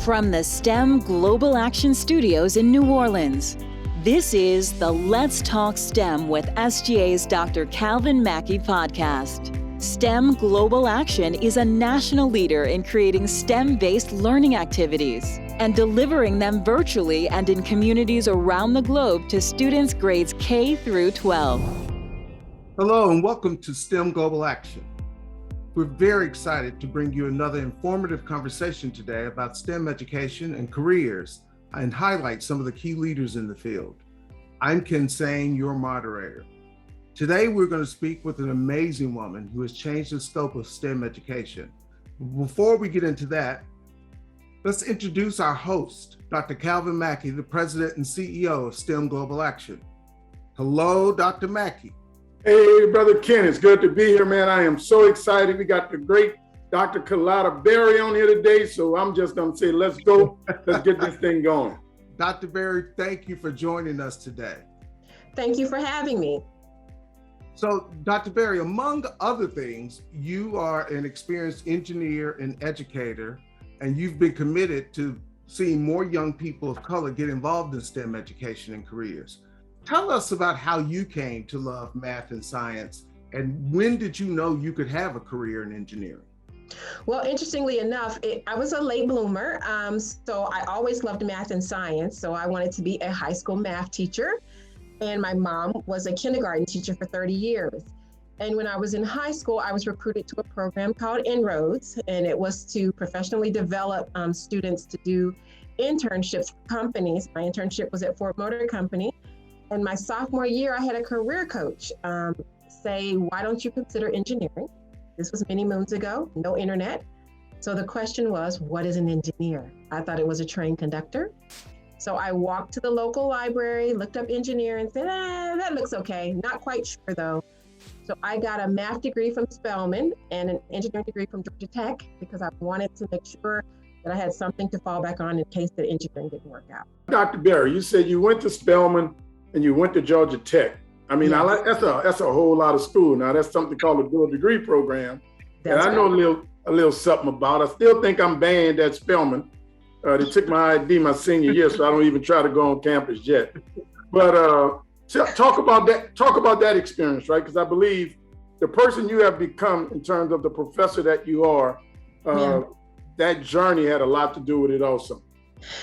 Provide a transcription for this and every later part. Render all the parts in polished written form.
From the STEM Global Action Studios in New Orleans, this is the Let's Talk STEM with SGA's Dr. Calvin Mackie podcast. STEM Global Action is a national leader in creating STEM-based learning activities and delivering them virtually and in communities around the globe to students grades K through 12. Hello and welcome to STEM Global Action. We're very excited to bring you another informative conversation today about STEM education and careers and highlight some of the key leaders in the field. I'm Ken Sain, your moderator. Today, we're going to speak with an amazing woman who has changed the scope of STEM education. Before we get into that, let's introduce our host, Dr. Calvin Mackie, the president and CEO of STEM Global Action. Hello, Dr. Mackie. Hey, Brother Ken, it's good to be here, man. I am so excited. We got the great Dr. Carlotta A on here today, so I'm just going to say, let's go. Let's get this thing going. Dr. Berry, thank you for joining us today. Thank you for having me. So, Dr. Berry, among other things, you are an experienced engineer and educator, and you've been committed to seeing more young people of color get involved in STEM education and careers. Tell us about how you came to love math and science, and when did you know you could have a career in engineering? Well, interestingly enough, I was a late bloomer, so I always loved math and science. So I wanted to be a high school math teacher, and my mom was a kindergarten teacher for 30 years. And when I was in high school, I was recruited to a program called En-ROADS, and it was to professionally develop students to do internships for companies. My internship was at Ford Motor Company. And my sophomore year, I had a career coach say, why don't you consider engineering? This was many moons ago, no internet. So the question was, what is an engineer? I thought it was a train conductor. So I walked to the local library, looked up engineer and said, that looks okay. Not quite sure though. So I got a math degree from Spelman and an engineering degree from Georgia Tech because I wanted to make sure that I had something to fall back on in case the engineering didn't work out. Dr. Berry, you said you went to Spelman and you went to Georgia Tech. I mean, yes. That's a whole lot of school. Now that's something called a dual degree program. That's and I know a little something about. I still think I'm banned at Spelman. They took my ID my senior year, so I don't even try to go on campus yet. But talk about that experience, right? Because I believe the person you have become in terms of the professor that you are, that journey had a lot to do with it also.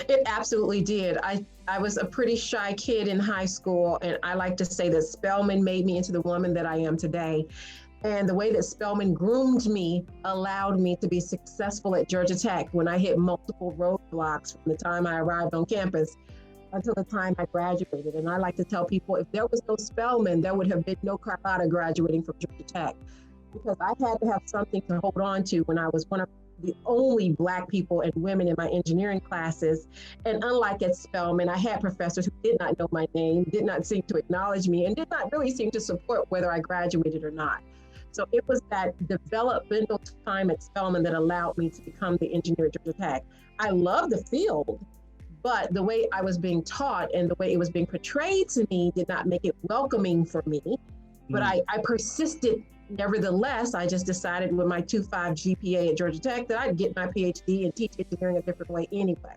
It absolutely did. I was a pretty shy kid in high school, and I like to say that Spelman made me into the woman that I am today. And the way that Spelman groomed me allowed me to be successful at Georgia Tech when I hit multiple roadblocks from the time I arrived on campus until the time I graduated. And I like to tell people, if there was no Spelman, there would have been no Carlotta graduating from Georgia Tech, because I had to have something to hold on to when I was one of the only Black people and women in my engineering classes. And unlike at Spelman, I had professors who did not know my name, did not seem to acknowledge me, and did not really seem to support whether I graduated or not. So it was that developmental time at Spelman that allowed me to become the engineer at Georgia Tech. I love the field, but the way I was being taught and the way it was being portrayed to me did not make it welcoming for me. But I persisted. Nevertheless, I just decided with my 2.5 GPA at Georgia Tech that I'd get my PhD and teach engineering a different way anyway.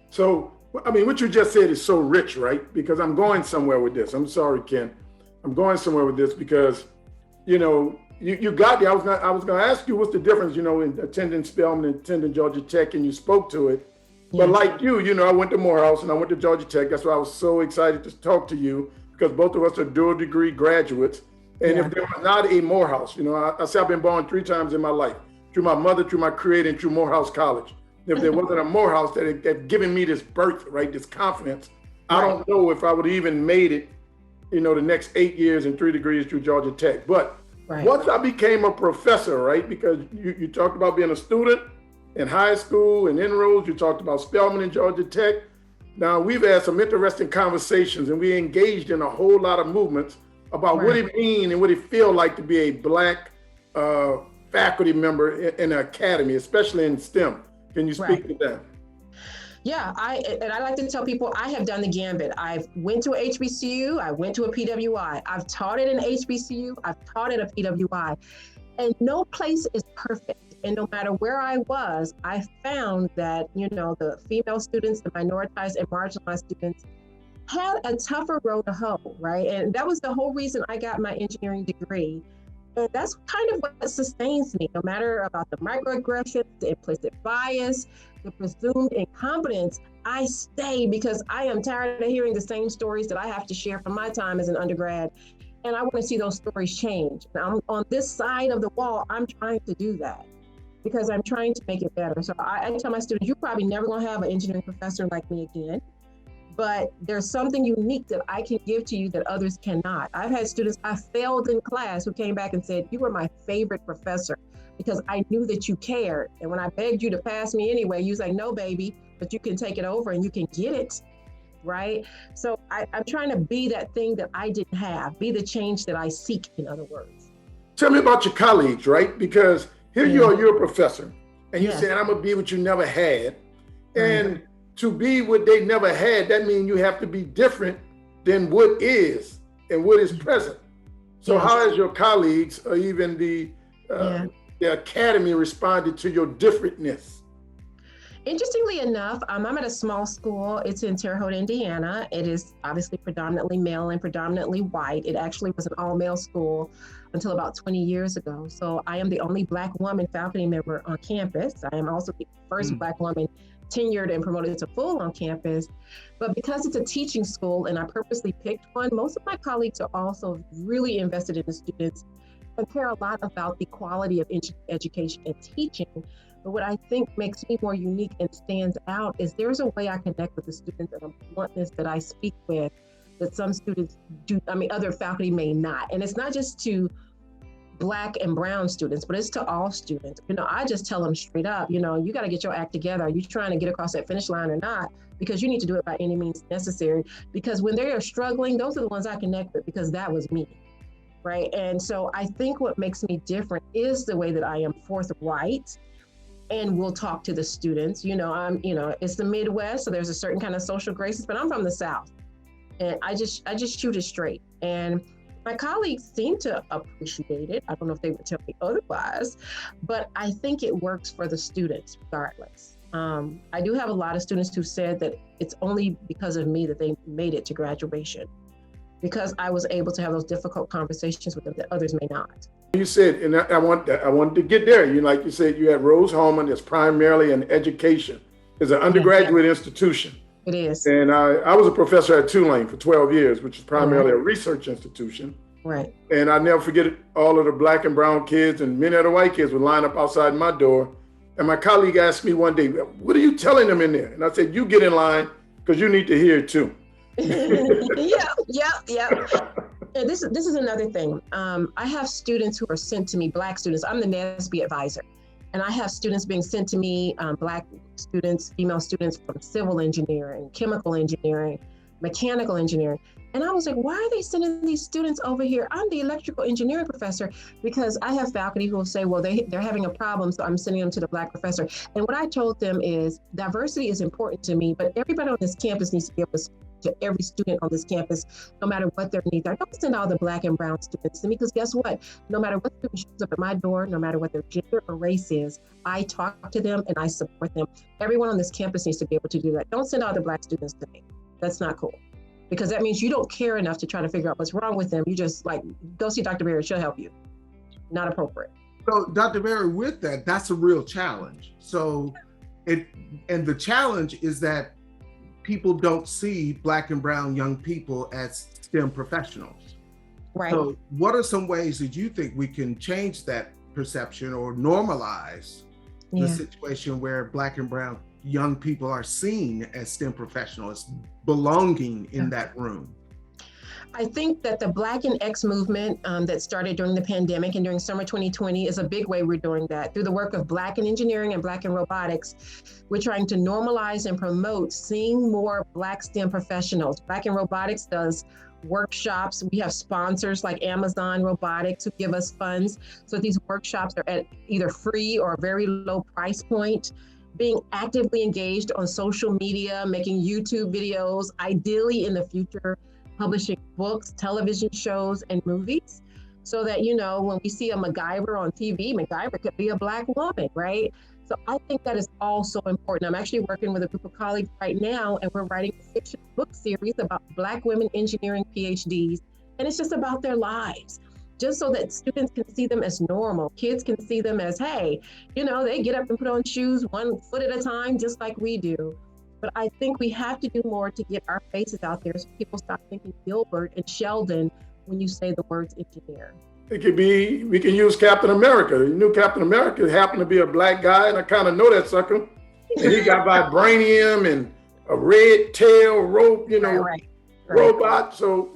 So, I mean, what you just said is so rich, right? Because I'm going somewhere with this. I'm sorry, Ken. I'm going somewhere with this because, you know, you got there. I was going to ask you what's the difference, you know, in attending Spelman and attending Georgia Tech, and you spoke to it. But like you know, I went to Morehouse and I went to Georgia Tech. That's why I was so excited to talk to you, because both of us are dual degree graduates. And if there was not a Morehouse, you know, I say I've been born 3 times in my life, through my mother, through my creator, and through Morehouse College. If there wasn't a Morehouse that had given me this birth, right, this confidence, I don't know if I would have even made it, you know, the next 8 years and 3 degrees through Georgia Tech. But once I became a professor, right, because you talked about being a student in high school and En-ROADS, you talked about Spelman and Georgia Tech. Now, we've had some interesting conversations, and we engaged in a whole lot of movements about what it means and what it feels like to be a Black faculty member in an academy, especially in STEM. Can you speak to that? Yeah, I like to tell people I have done the gambit. I've went to a HBCU, I went to a PWI. I've taught at an HBCU, I've taught at a PWI. And no place is perfect. And no matter where I was, I found that, the female students, the minoritized and marginalized students had a tougher road to hoe, right? And that was the whole reason I got my engineering degree. And that's kind of what sustains me, no matter about the microaggressions, the implicit bias, the presumed incompetence. I stay because I am tired of hearing the same stories that I have to share from my time as an undergrad. And I want to see those stories change. And I'm on this side of the wall, I'm trying to do that because I'm trying to make it better. So I tell my students, you're probably never going to have an engineering professor like me again. But there's something unique that I can give to you that others cannot. I've had students I failed in class who came back and said, you were my favorite professor because I knew that you cared. And when I begged you to pass me anyway, you was like, no, baby, but you can take it over and you can get it, right? So I'm trying to be that thing that I didn't have, be the change that I seek, in other words. Tell me about your colleagues, right? Because here you are, you're a professor, and you said, I'm gonna be what you never had. And to be what they never had, that means you have to be different than what is and what is present. So how has your colleagues or even the academy responded to your differentness? Interestingly enough, I'm at a small school. It's in Terre Haute, Indiana. It is obviously predominantly male and predominantly white. It actually was an all-male school until about 20 years ago. So I am the only Black woman faculty member on campus. I am also the first Black woman tenured and promoted to full on campus. But because it's a teaching school and I purposely picked one, most of my colleagues are also really invested in the students and care a lot about the quality of education and teaching. But what I think makes me more unique and stands out is there's a way I connect with the students and a bluntness that I speak with that some students do, other faculty may not. And it's not just to Black and brown students, but it's to all students. I just tell them straight up, you got to get your act together. Are you trying to get across that finish line or not? Because you need to do it by any means necessary. Because when they are struggling, those are the ones I connect with because that was me, right? And so I think what makes me different is the way that I am forthright and will talk to the students. It's the Midwest, so there's a certain kind of social graces, but I'm from the South. And I just shoot it straight. And my colleagues seem to appreciate it. I don't know if they would tell me otherwise, but I think it works for the students regardless. I do have a lot of students who said that it's only because of me that they made it to graduation, because I was able to have those difficult conversations with them that others may not. You said, and I wanted to get there. Like you said, you had Rose-Hulman that's primarily an education. It's an undergraduate institution. It is. And I was a professor at Tulane for 12 years, which is primarily a research institution. Right. And I never forget it, all of the Black and brown kids and many of the white kids would line up outside my door. And my colleague asked me one day, what are you telling them in there? And I said, you get in line because you need to hear it too. Yeah. And this is another thing. I have students who are sent to me, Black students. I'm the NASB advisor. And I have students being sent to me, Black students, female students from civil engineering, chemical engineering, mechanical engineering. And I was like, why are they sending these students over here? I'm the electrical engineering professor, because I have faculty who will say, well, they're having a problem, so I'm sending them to the Black professor. And what I told them is diversity is important to me, but everybody on this campus needs to be able to speak to every student on this campus, no matter what their needs are. Don't send all the Black and brown students to me, because guess what? No matter what student shows up at my door, no matter what their gender or race is, I talk to them and I support them. Everyone on this campus needs to be able to do that. Don't send all the Black students to me. That's not cool. Because that means you don't care enough to try to figure out what's wrong with them. You just go see Dr. Berry, she'll help you. Not appropriate. So Dr. Berry, with that, that's a real challenge. So the challenge is that people don't see Black and brown young people as STEM professionals. Right. So what are some ways that you think we can change that perception or normalize the situation where Black and brown young people are seen as STEM professionals belonging in that room? I think that the Black and X movement that started during the pandemic and during summer 2020 is a big way we're doing that. Through the work of Black in engineering and Black in robotics, we're trying to normalize and promote seeing more Black STEM professionals. Black in robotics does workshops. We have sponsors like Amazon Robotics who give us funds. So these workshops are at either free or a very low price point. Being actively engaged on social media, making YouTube videos, ideally in the future, publishing books, television shows, and movies. so that, when we see a MacGyver on TV, MacGyver could be a Black woman, right? So I think that is also important. I'm actually working with a group of colleagues right now, and we're writing a fiction book series about Black women engineering PhDs. And it's just about their lives, just so that students can see them as normal. Kids can see them as, hey, they get up and put on shoes 1 foot at a time, just like we do. But I think we have to do more to get our faces out there so people stop thinking Gilbert and Sheldon when you say the words engineer. It could be, we can use Captain America. The new Captain America happened to be a Black guy, and I kind of know that sucker. And he got vibranium and a red tail rope, Right. robot. So,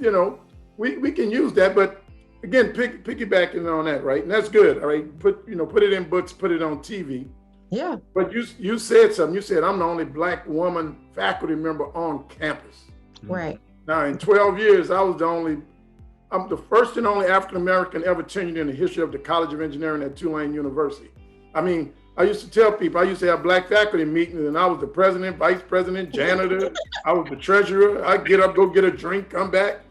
we can use that. But again, piggybacking on that, right? And that's good. All right. Put it in books, put it on TV. Yeah. But you said something. You said, I'm the only Black woman faculty member on campus. Right. Now, in 12 years, I'm the first and only African-American ever tenured in the history of the College of Engineering at Tulane University. I mean, I used to tell people, I used to have Black faculty meetings, and I was the president, vice president, janitor. I was the treasurer. I'd get up, go get a drink, come back.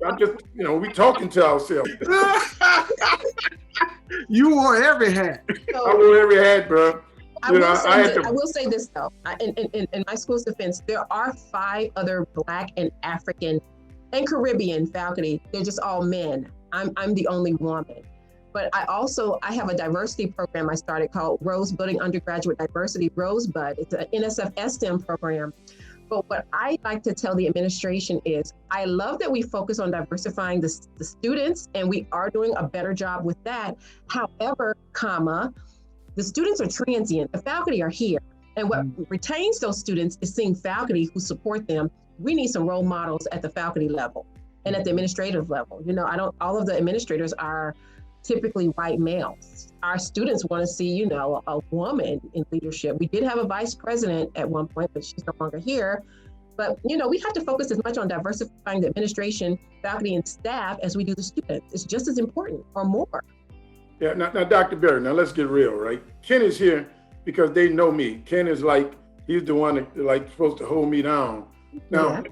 I just, we talking to ourselves. You wore every hat. I wore every hat, bro. I will say this though, in my school's defense, there are 5 other Black and African and Caribbean faculty. They're just all men. I'm the only woman. But I have a diversity program I started called Rose Building Undergraduate Diversity, Rosebud. It's an NSF STEM program. But what I like to tell the administration is, I love that we focus on diversifying the students, and we are doing a better job with that. However, the students are transient, the faculty are here. And what retains those students is seeing faculty who support them. We need some role models at the faculty level and at the administrative level. All of the administrators are typically white males. Our students want to see, a woman in leadership. We did have a vice president at one point, but she's no longer here. But, we have to focus as much on diversifying the administration, faculty, and staff as we do the students. It's just as important or more. Yeah, now Dr. Berry, now let's get real, right? Ken is here because they know me. Ken is he's the one that supposed to hold me down. Now,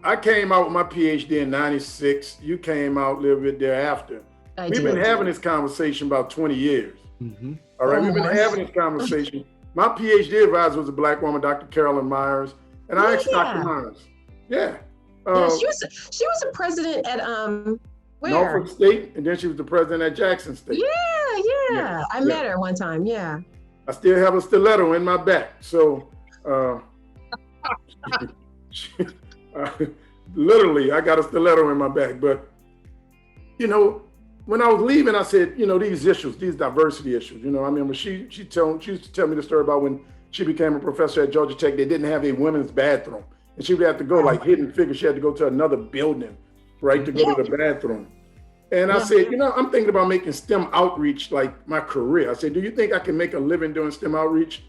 I came out with my PhD in 96. You came out a little bit thereafter. We've been having this conversation about 20 years. Mm-hmm. All right, we've been having this conversation. My PhD advisor was a Black woman, Dr. Carolyn Myers, and I asked Dr. Myers. Yeah. She was a president at where? Norfolk State, and then she was the president at Jackson State. Yeah. I met her one time. Yeah. I still have a stiletto in my back, so. Literally, I got a stiletto in my back. But, when I was leaving, I said, these issues, these diversity issues, I remember she used to tell me the story about when she became a professor at Georgia Tech, they didn't have a women's bathroom. And she would have to go Hidden Figures. She had to go to another building, right, to go to the bathroom. And I said, I'm thinking about making STEM outreach like my career. I said, do you think I can make a living doing STEM outreach?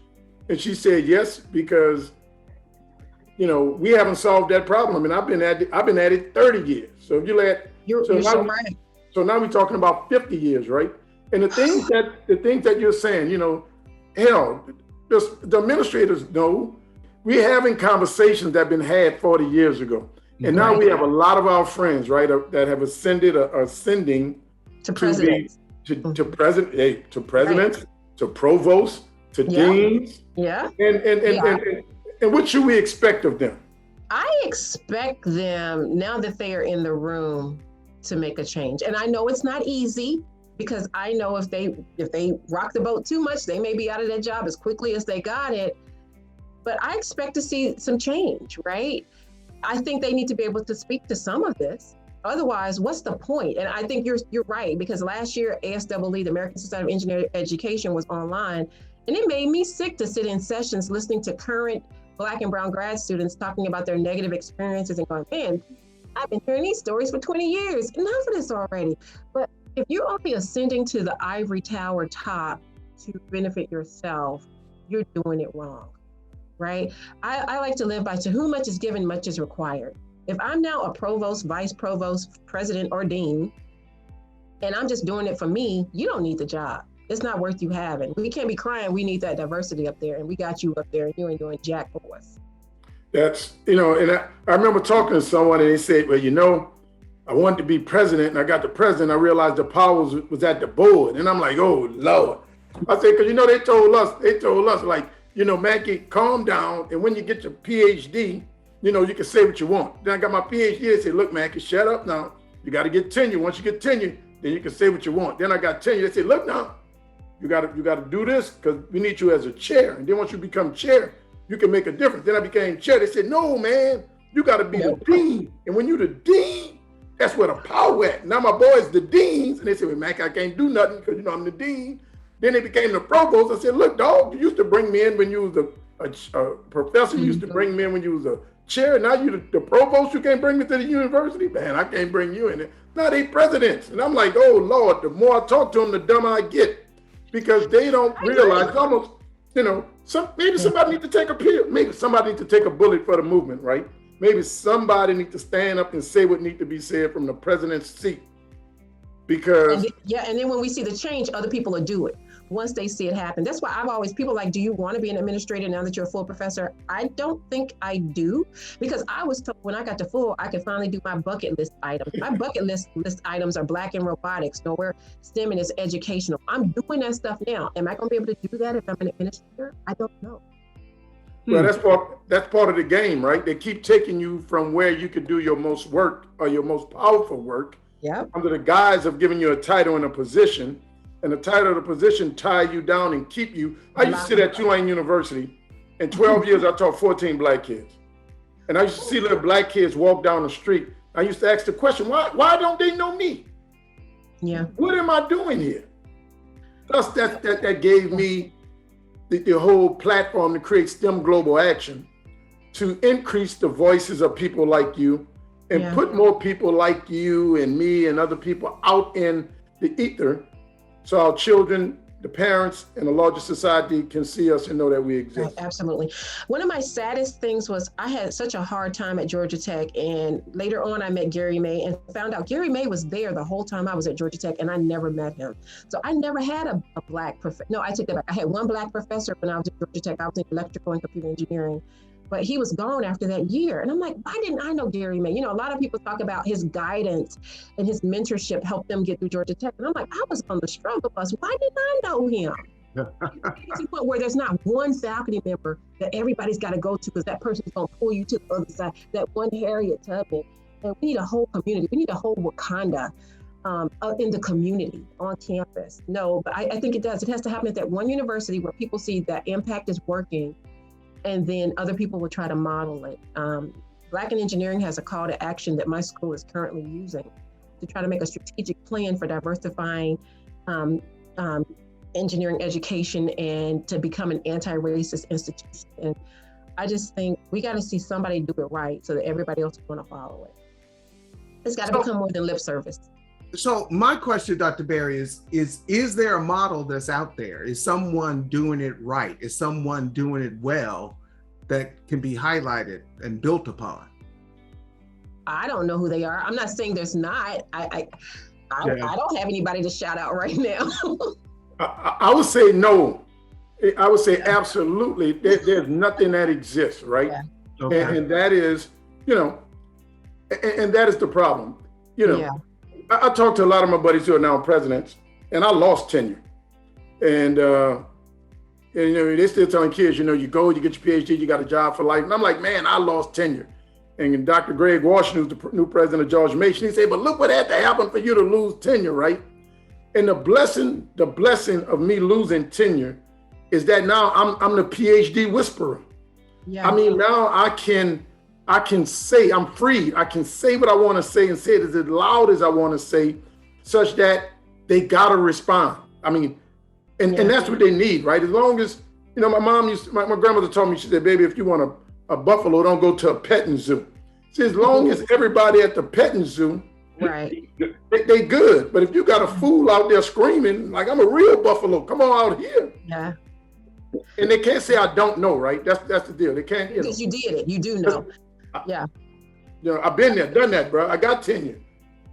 And she said, yes, because we haven't solved that problem. I mean, I've been at it 30 years. So if you let, you're so right. So now we're talking about 50 years, right? And the things that you're saying, hell, the administrators know we're having conversations that have been had 40 years ago. And now we have a lot of our friends, right, that have ascending to presidents, to presidents, to provosts, to deans. Yeah. And what should we expect of them? I expect them, now that they are in the room, to make a change. And I know it's not easy, because I know if they rock the boat too much, they may be out of their job as quickly as they got it. But I expect to see some change, right? I think they need to be able to speak to some of this. Otherwise, what's the point? And I think you're right, because last year, ASEE, the American Society of Engineering Education, was online, and it made me sick to sit in sessions listening to current Black and brown grad students talking about their negative experiences and going, man, I've been hearing these stories for 20 years, enough of this already. But if you're only ascending to the ivory tower top to benefit yourself, you're doing it wrong, right? I like to live by, to whom much is given, much is required. If I'm now a provost, vice provost, president, or dean, and I'm just doing it for me, you don't need the job. It's not worth you having. We can't be crying, we need that diversity up there, and we got you up there, and you ain't doing jack for us. That's, and I remember talking to someone, and they said, well, I wanted to be president, and I got the president. I realized the power was at the board, and I'm like, oh Lord. I said, because they told us like, Mackie, calm down, and when you get your PhD, you can say what you want. Then I got my PhD. They said, look, Mackie, shut up now. You got to get tenure. Once you get tenure, then you can say what you want. Then I got tenure. They said, look now, you got to do this because we need you as a chair. And then once you become chair, you can make a difference. Then I became chair. They said, no, man, you got to be the dean. And when you're the dean, that's where the power at. Now my boys, the deans, and they said, well, Mackie, I can't do nothing because, I'm the dean. Then they became the provost. I said, look, dog, you used to bring me in when you was a professor. You used to bring me in when you was a chair. Now you the provost, you can't bring me to the university. Man, I can't bring you in there. Now they presidents. And I'm like, oh, Lord, the more I talk to them, the dumber I get. Because they don't realize, almost, maybe somebody needs to take a pill. Maybe somebody needs to take a bullet for the movement, right? Maybe somebody needs to stand up and say what needs to be said from the president's seat. Because and then when we see the change, other people will do it once they see it happen. That's why people like, do you want to be an administrator now that you're a full professor? I don't think I do, because I was told when I got to full, I could finally do my bucket list items. My bucket list items are Black in robotics, nowhere STEM and it's educational. I'm doing that stuff now. Am I going to be able to do that if I'm an administrator? I don't know. Well, that's part of the game, right? They keep taking you from where you could do your most work or your most powerful work. Yeah. Under the guise of giving you a title and a position, and the title of the position tie you down and keep you. I used to sit at Tulane University. In 12 years, I taught 14 Black kids. And I used to see little Black kids walk down the street. I used to ask the question, why don't they know me? Yeah. What am I doing here? Thus, that gave me the whole platform to create STEM Global Action, to increase the voices of people like you and put more people like you and me and other people out in the ether, so our children, the parents, and the larger society can see us and know that we exist. Absolutely. One of my saddest things was I had such a hard time at Georgia Tech, and later on I met Gary May and found out Gary May was there the whole time I was at Georgia Tech, and I never met him. So I never had a Black professor. No, I take that back. I had one Black professor when I was at Georgia Tech. I was in electrical and computer engineering. But he was gone after that year. And I'm like, why didn't I know Gary May? A lot of people talk about his guidance and his mentorship helped them get through Georgia Tech. And I'm like, I was on the struggle bus. Why didn't I know him? It's a point where there's not one faculty member that everybody's got to go to because that person's going to pull you to the other side. That one Harriet Tubman. And we need a whole community. We need a whole Wakanda in the community, on campus. No, but I think it does. It has to happen at that one university where people see that impact is working, and then other people will try to model it. Black in Engineering has a call to action that my school is currently using to try to make a strategic plan for diversifying engineering education and to become an anti-racist institution. And I just think we got to see somebody do it right so that everybody else will want to follow it. It's got to become more than lip service. So my question, Dr. Berry, is there a model that's out there? Is someone doing it right? Is someone doing it well that can be highlighted and built upon? I don't know who they are. I'm not saying there's not. I don't have anybody to shout out right now. I would say no. I would say absolutely. There's nothing that exists, right? Yeah. Okay. And that is, and that is the problem. I talked to a lot of my buddies who are now presidents, and I lost tenure. And they're still telling kids, you go, you get your PhD, you got a job for life. And I'm like, man, I lost tenure. And Dr. Greg Washington, who's the new president of George Mason, he said, but look what had to happen for you to lose tenure, right? And the blessing of me losing tenure is that now I'm the PhD whisperer. Yeah. I mean, now I can say, I'm free. I can say what I want to say and say it as loud as I want to say, such that they got to respond. I mean, and that's what they need, right? As long as, my grandmother told me, she said, baby, if you want a buffalo, don't go to a petting zoo. See, as long as everybody at the petting zoo, right, they good. But if you got a fool out there screaming, like, I'm a real buffalo, come on out here. Yeah. And they can't say, I don't know, right? That's the deal. They can't, Because you did it. You do know. Yeah. I've been there, done that, bro. I got tenure.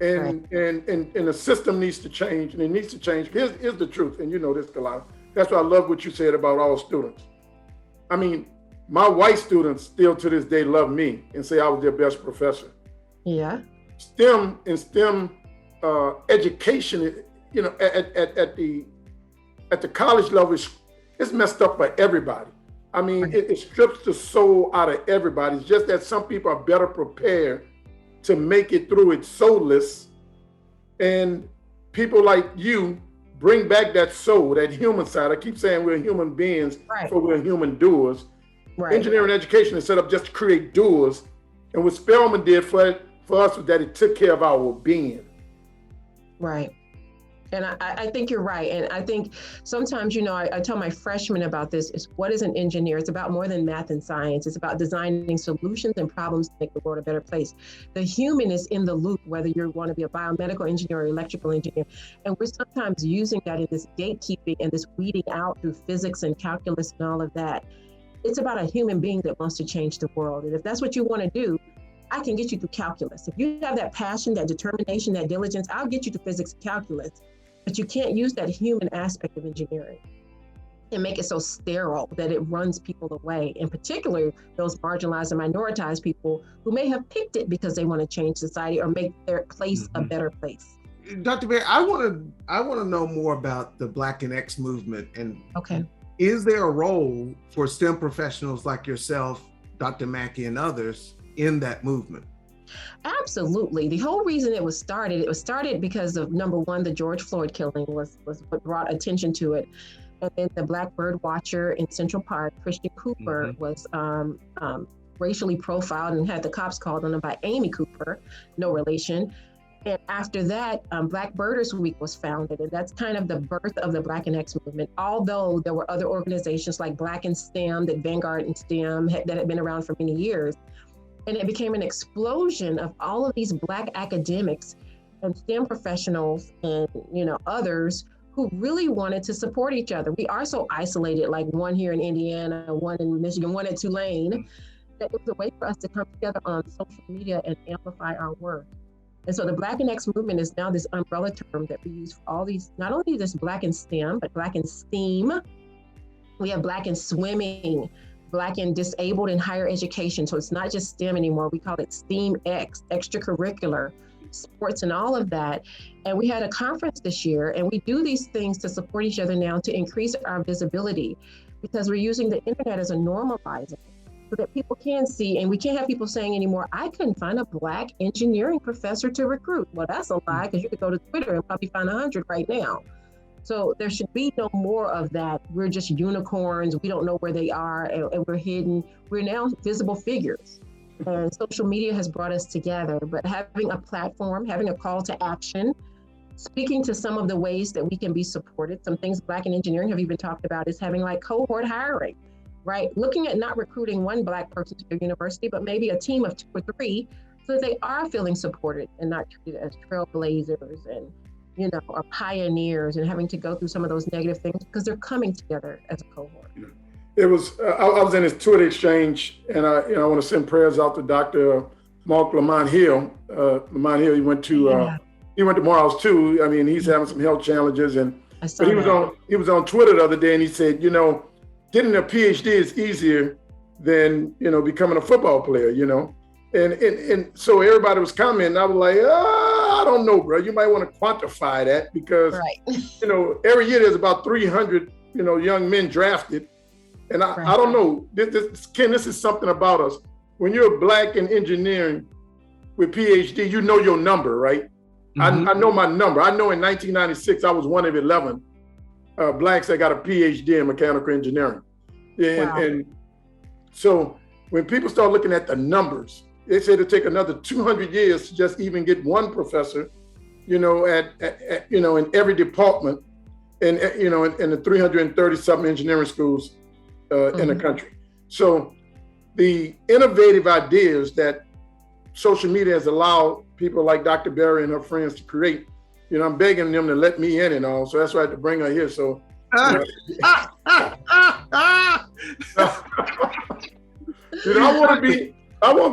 And the system needs to change, and it needs to change. Here's the truth, and you know this, Carlotta. That's why I love what you said about all students. I mean, my white students still to this day love me and say I was their best professor. Yeah. STEM and STEM education, you know, at the college level, it's messed up for everybody. I mean, it strips the soul out of everybody. It's just that some people are better prepared to make it through it soulless, and people like you bring back that soul, that human side. I keep saying we're human beings, but we're human doers. Engineering education is set up just to create doers, and what Spelman did for us was that it took care of our being. Right. And I think you're right. And I think sometimes, you know, I tell my freshmen about this, is what is an engineer? It's about more than math and science. It's about designing solutions and problems to make the world a better place. The human is in the loop, whether you want to be a biomedical engineer or electrical engineer. And we're sometimes using that in this gatekeeping and this weeding out through physics and calculus and all of that. It's about a human being that wants to change the world. And if that's what you want to do, I can get you through calculus. If you have that passion, that determination, that diligence, I'll get you to physics and calculus. But you can't use that human aspect of engineering and make it so sterile that it runs people away, in particular, those marginalized and minoritized people who may have picked it because they want to change society or make their place a better place. Dr. Berry, I want to know more about the Black and X movement. And is there a role for STEM professionals like yourself, Dr. Mackie, and others in that movement? Absolutely. The whole reason it was started because of, number one, the George Floyd killing was what brought attention to it. And then the Black bird watcher in Central Park, Christian Cooper, was racially profiled and had the cops called on him by Amy Cooper, no relation. And after that, Black Birders Week was founded, and that's kind of the birth of the Black and X movement. Although there were other organizations like Black in STEM, that Vanguard in STEM that had been around for many years. And it became an explosion of all of these Black academics and STEM professionals and, you know, others who really wanted to support each other. We are so isolated, like one here in Indiana, one in Michigan, one at Tulane, that it was a way for us to come together on social media and amplify our work. And so the Black and X movement is now this umbrella term that we use for all these, not only just Black in STEM, but Black in STEAM. We have Black in swimming, Black and disabled in higher education. So it's not just STEM anymore. We call it STEAM X, extracurricular, sports and all of that. And we had a conference this year, and we do these things to support each other now to increase our visibility, because we're using the internet as a normalizer so that people can see. And we can't have people saying anymore, I couldn't find a Black engineering professor to recruit. Well, that's a lie, because you could go to Twitter and probably find 100 right now. So there should be no more of that. We're just unicorns. We don't know where they are, and we're hidden. We're now visible figures. And social media has brought us together, but having a platform, having a call to action, speaking to some of the ways that we can be supported. Some things Black in engineering have even talked about is having like cohort hiring, right? Looking at not recruiting one Black person to your university, but maybe a team of 2 or 3, so that they are feeling supported and not treated as trailblazers and, you know, or pioneers and having to go through some of those negative things, because they're coming together as a cohort. It was, I was in his Twitter exchange, and I want to send prayers out to Dr. Mark Lamont Hill. Lamont Hill, he went to Morehouse too. I mean, he's having some health challenges, and but he was on Twitter the other day, and he said, you know, getting a PhD is easier than, you know, becoming a football player, you know. And so everybody was commenting. I was like, I don't know, bro. You might want to quantify that, because, you know, every year there's about 300, you know, young men drafted. And I don't know, Ken, this is something about us. When you're Black in engineering with PhD, you know your number, right? I know my number. I know in 1996, I was one of 11 Blacks that got a PhD in mechanical engineering. And so when people start looking at the numbers, they say it'll take another 200 years to just even get one professor, you know, at you know, in every department, and you know, in the 330 something engineering schools in the country. So the innovative ideas that social media has allowed people like Dr. Berry and her friends to create, you know, I'm begging them to let me in and all. So that's why I had to bring her here. So you know, I want to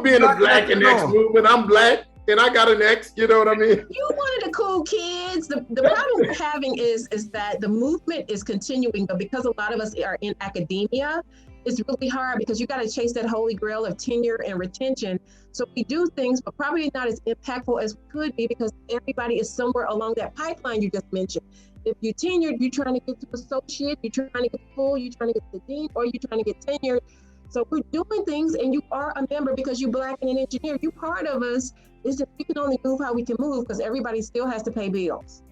be in the Black and X movement. I'm Black and I got an X, you know what I mean? You're one of the cool kids. The problem we're having is that the movement is continuing, but because a lot of us are in academia, it's really hard because you got to chase that holy grail of tenure and retention. So we do things, but probably not as impactful as we could be because everybody is somewhere along that pipeline you just mentioned. If you're tenured, you're trying to get to associate, you're trying to get full, you're trying to get to dean, or you're trying to get tenured. So we're doing things, and you are a member because you're Black and an engineer. You're part of us. It's just we can only move how we can move because everybody still has to pay bills.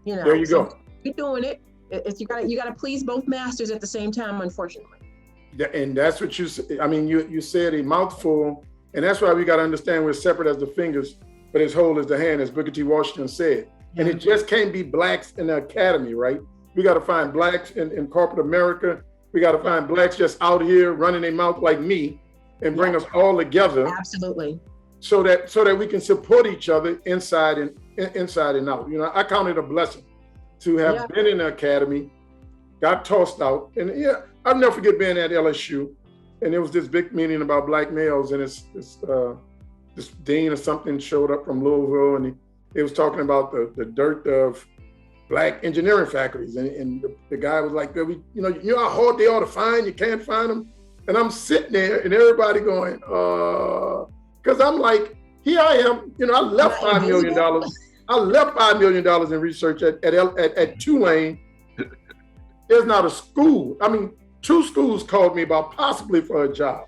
You know. There you go. You're doing it. It's you got to please both masters at the same time, unfortunately. Yeah, and that's what you said a mouthful, and that's why we got to understand we're separate as the fingers, but as whole as the hand, as Booker T. Washington said. Yeah. And it just can't be Blacks in the academy, right? We got to find Blacks in corporate America. We got to find Blacks just out here running their mouth like me, and bring us all together. Absolutely. So that we can support each other inside and out. You know, I count it a blessing to have been in the academy, got tossed out, and I'll never forget being at LSU, and there was this big meeting about Black males, and this dean or something showed up from Louisville, and he was talking about the dirt of Black engineering faculties, and the guy was like, you know how hard they are to find, you can't find them, and I'm sitting there, and everybody going, because I'm like, here I am, you know, I left $5 million. I left $5 million in research at Tulane. There's not a school. I mean, 2 schools called me about possibly for a job.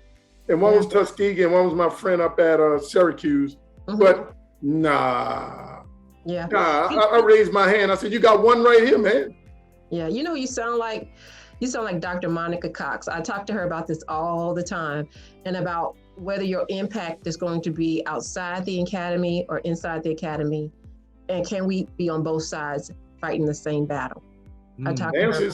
And one was Tuskegee and one was my friend up at Syracuse. Mm-hmm. But nah. Yeah. Nah, I raised my hand. I said, you got one right here, man. Yeah, you know, you sound like Dr. Monica Cox. I talk to her about this all the time and about whether your impact is going to be outside the academy or inside the academy. And can we be on both sides fighting the same battle? I talk to her.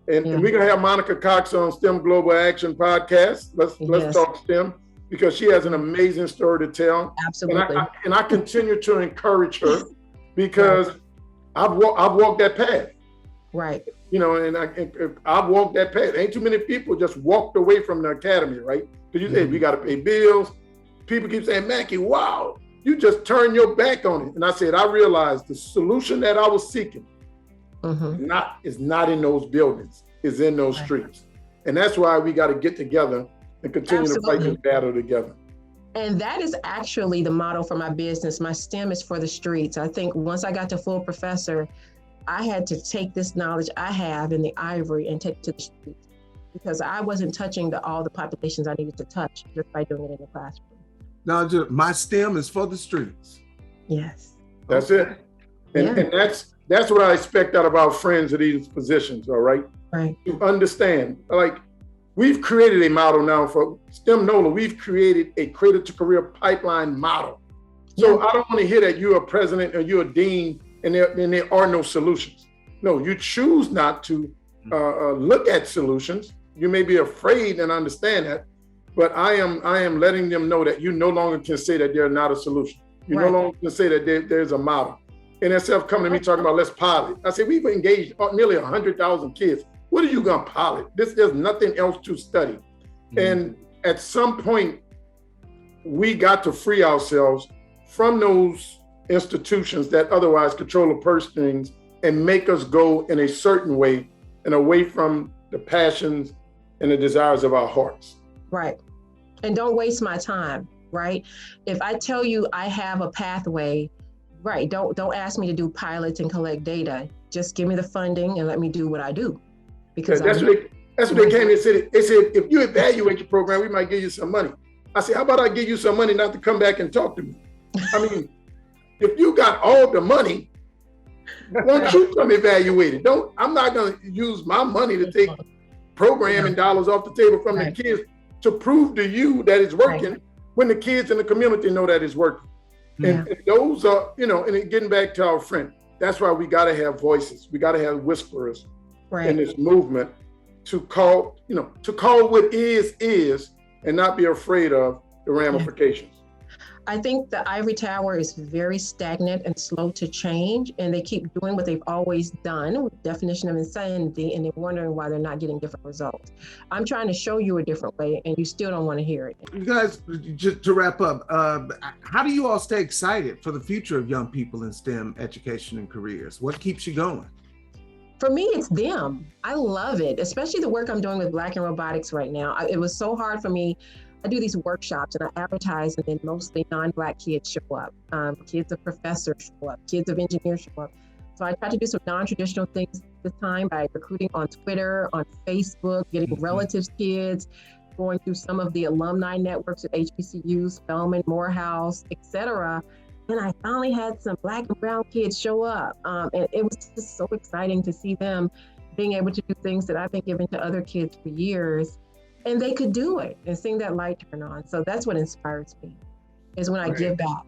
And we're going to have Monica Cox on STEM Global Action podcast. Let's talk STEM, because she has an amazing story to tell. Absolutely. And I continue to encourage her because I've walked that path. Right. You know, and I've walked that path. Ain't too many people just walked away from the academy, right? Because you said we got to pay bills. People keep saying, Mackie, wow, you just turned your back on it. And I said, I realized the solution that I was seeking is not in those buildings, it's in those streets. And that's why we got to get together and continue to fight this battle together. And that is actually the motto for my business. My STEM is for the streets. I think once I got to full professor, I had to take this knowledge I have in the ivory and take it to the streets, because I wasn't touching all the populations I needed to touch just by doing it in the classroom. Now, my STEM is for the streets. Yes. That's it. And that's what I expect out of our friends at these positions, all right? Right. To understand, like, we've created a model now for STEM Nola. We've created a cradle to career pipeline model. So I don't want to hear that you're a president or you're a dean and there are no solutions. No, you choose not to look at solutions. You may be afraid, and understand that, but I am letting them know that you no longer can say that they're not a solution. You no longer can say that there's a model. And instead of coming to me talking about let's pilot, I say we've engaged nearly 100,000 kids. What are you gonna pilot? There's nothing else to study. Mm-hmm. And at some point, we got to free ourselves from those institutions that otherwise control the purse strings and make us go in a certain way and away from the passions and the desires of our hearts. Right. And don't waste my time, right? If I tell you I have a pathway, right, don't ask me to do pilots and collect data. Just give me the funding and let me do what I do. Because that's what they came and said. They said, if you evaluate your program, we might give you some money. I said, how about I give you some money not to come back and talk to me? I mean, if you got all the money, why don't you come evaluate it? I'm not gonna use my money to take programming dollars off the table from the kids to prove to you that it's working when the kids in the community know that it's working. And those are, and getting back to our friend, that's why we got to have voices. We got to have whisperers in this movement to call what is, and not be afraid of the ramifications. I think the ivory tower is very stagnant and slow to change, and they keep doing what they've always done with definition of insanity, and they're wondering why they're not getting different results. I'm trying to show you a different way, and you still don't want to hear it. You guys, just to wrap up, how do you all stay excited for the future of young people in STEM education and careers? What keeps you going? For me, it's them. I love it, especially the work I'm doing with Black and Robotics right now. It was so hard for me. I do these workshops and I advertise, and then mostly non-Black kids show up. Kids of professors show up, kids of engineers show up. So I try to do some non-traditional things this time by recruiting on Twitter, on Facebook, getting relatives' kids, going through some of the alumni networks at HBCUs, Spelman, Morehouse, etc. And I finally had some Black and brown kids show up. And it was just so exciting to see them being able to do things that I've been giving to other kids for years. And they could do it and seeing that light turn on. So that's what inspires me, is when I give back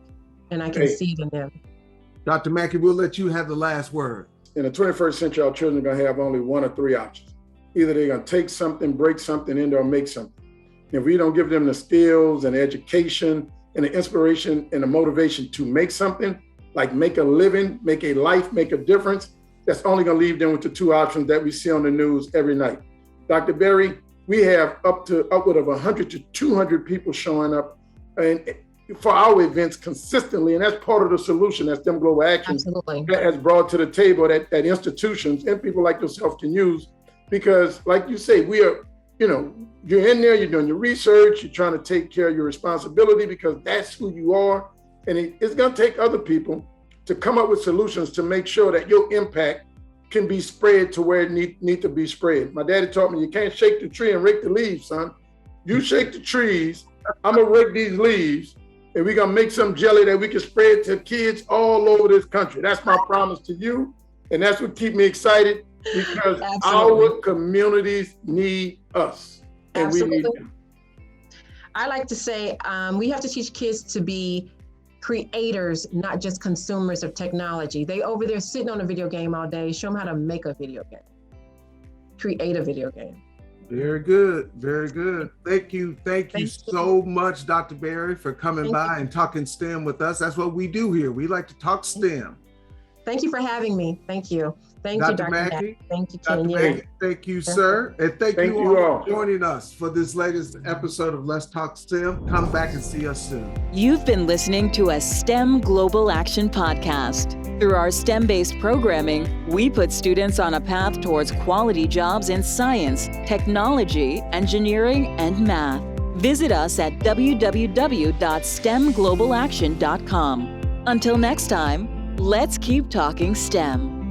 and I can see it in them. Dr. Mackie, we'll let you have the last word. In the 21st century, our children are going to have only one or three options. Either they're going to take something, break something into, or make something. If we don't give them the skills and the education and the inspiration and the motivation to make something, like make a living, make a life, make a difference, that's only going to leave them with the two options that we see on the news every night. Dr. Berry, we have upward of 100 to 200 people showing up and for our events consistently, and that's part of the solution that STEM Global Action has brought to the table that institutions and people like yourself can use. Because like you say, we are, you're in there, you're doing your research, you're trying to take care of your responsibility because that's who you are. And it's going to take other people to come up with solutions to make sure that your impact can be spread to where it need to be spread. My daddy taught me you can't shake the tree and rake the leaves, son. You shake the trees, I'm gonna rake these leaves, and we're gonna make some jelly that we can spread to kids all over this country. That's my promise to you, and that's what keeps me excited because our communities need us, and we need them. I like to say we have to teach kids to be creators, not just consumers of technology. They over there sitting on a video game all day. Show them how to make a video game. Create a video game. Very good. Very good. Thank you. Thank you so much, Dr. Berry, for coming by and talking STEM with us. That's what we do here. We like to talk STEM. Thank you for having me. Thank you. Thank you, Dr. Mackie. Thank you, Dr. Mackie. Thank you, sir. And thank you all for joining us for this latest episode of Let's Talk STEM. Come back and see us soon. You've been listening to a STEM Global Action podcast. Through our STEM-based programming, we put students on a path towards quality jobs in science, technology, engineering, and math. Visit us at www.stemglobalaction.com. Until next time, let's keep talking STEM.